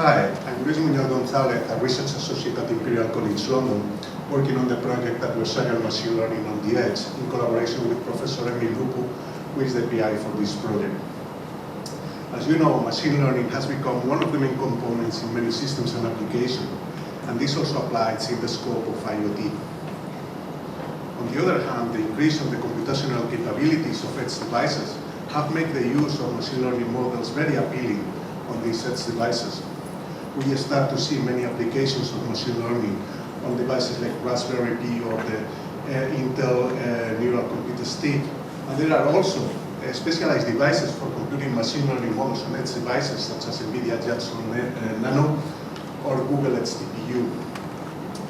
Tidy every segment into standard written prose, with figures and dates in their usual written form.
Hi, I'm Luis Muñoz González, a research associate at Imperial College London, working on the project Adversarial Machine Learning on the Edge, in collaboration with Professor Emil Lupu, who is the PI for this project. As you know, machine learning has become one of the main components in many systems and applications, and this also applies in the scope of IoT. On the other hand, the increase of the computational capabilities of edge devices have made the use of machine learning models very appealing on these edge devices. We start to see many applications of machine learning on devices like Raspberry Pi or the Intel Neural Computer Stick. And there are also specialized devices for computing machine learning models on edge devices such as NVIDIA Jetson Nano or Google Edge TPU.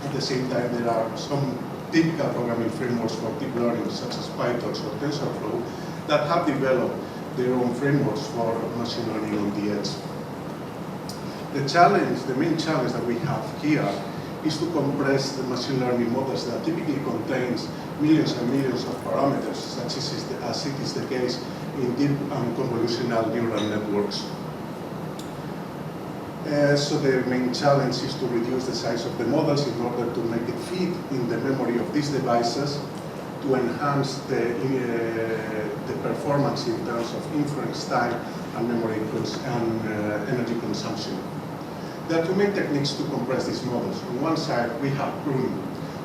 At the same time, there are some typical programming frameworks for deep learning such as PyTorch or TensorFlow that have developed their own frameworks for machine learning on the edge. The main challenge that we have here is to compress the machine learning models that typically contains millions and millions of parameters, such as it is the case in deep and convolutional neural networks. So the main challenge is to reduce the size of the models in order to make it fit in the memory of these devices, to enhance the performance in terms of inference time and memory and energy consumption. There are two main techniques to compress these models. On one side, we have pruning,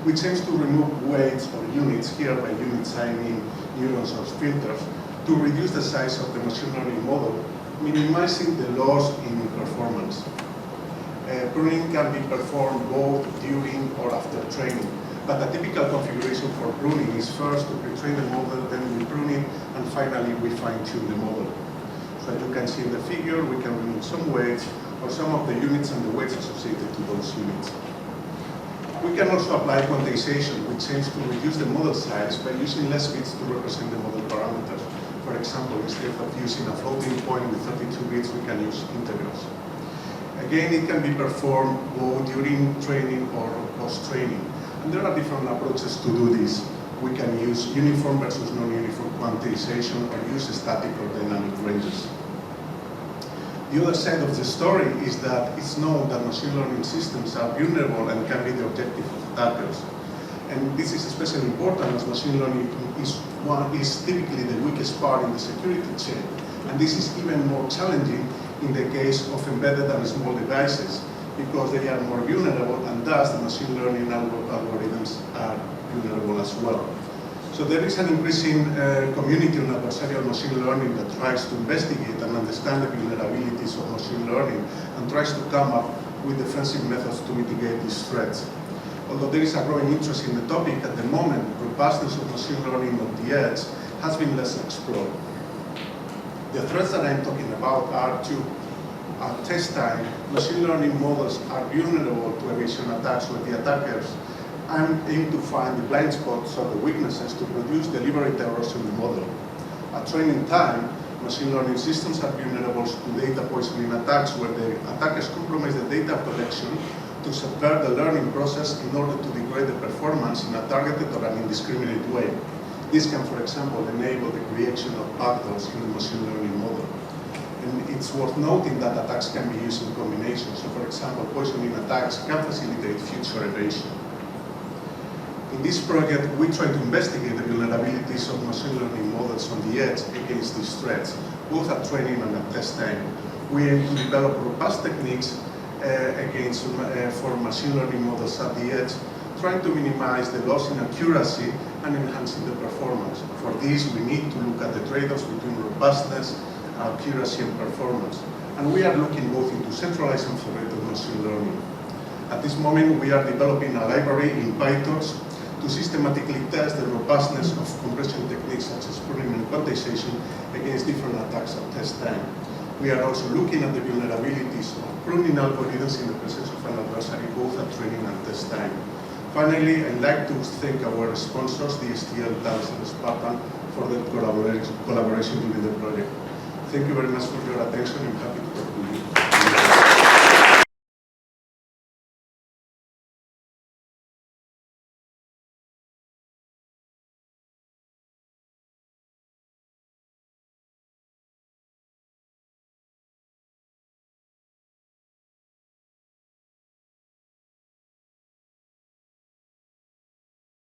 which aims to remove weights or units, here by units I mean neurons or filters, to reduce the size of the machine learning model, minimizing the loss in performance. Pruning can be performed both during or after training, but a typical configuration for pruning is first to pre-train the model, then we prune it, and finally we fine-tune the model. So as you can see in the figure, we can remove some weights or some of the units and the weights associated to those units. We can also apply quantization, which aims to reduce the model size by using less bits to represent the model parameters. For example, instead of using a floating point with 32 bits, we can use integrals. Again, it can be performed both during training or post-training. And there are different approaches to do this. We can use uniform versus non-uniform quantization or use static or dynamic ranges. The other side of the story is that it's known that machine learning systems are vulnerable and can be the objective of attackers. And this is especially important as machine learning is typically the weakest part in the security chain. And this is even more challenging in the case of embedded and small devices, because they are more vulnerable, and thus the machine learning algorithms are vulnerable as well. So there is an increasing community on adversarial machine learning that tries to investigate and understand the vulnerabilities of machine learning and tries to come up with defensive methods to mitigate these threats. Although there is a growing interest in the topic, at the moment, robustness of machine learning on the edge has been less explored. The threats that I'm talking about are two. At test time, machine learning models are vulnerable to evasion attacks where the attackers aim to find the blind spots or the weaknesses to produce deliberate errors in the model. At training time, machine learning systems are vulnerable to data poisoning attacks where the attackers compromise the data collection to subvert the learning process in order to degrade the performance in a targeted or an indiscriminate way. This can, for example, enable the creation of backdoors in the machine learning model. And it's worth noting that attacks can be used in combination. So, for example, poisoning attacks can facilitate future evasion. In this project, we try to investigate the vulnerabilities of machine learning models on the edge against these threats, both at training and at test time. We aim to develop robust techniques for machine learning models at the edge, trying to minimize the loss in accuracy and enhancing the performance. For this, we need to look at the trade-offs between robustness, accuracy, and performance. And we are looking both into centralized and federated machine learning. At this moment, we are developing a library in PyTorch to systematically test the robustness of compression techniques such as pruning and quantization against different attacks at test time. We are also looking at the vulnerabilities of pruning algorithms in the presence of an adversary, both at training and test time. Finally, I'd like to thank our sponsors, the STL, Thales, and Spartan, for their collaboration during the project. Thank you very much for your attention. I'm happy to talk to you.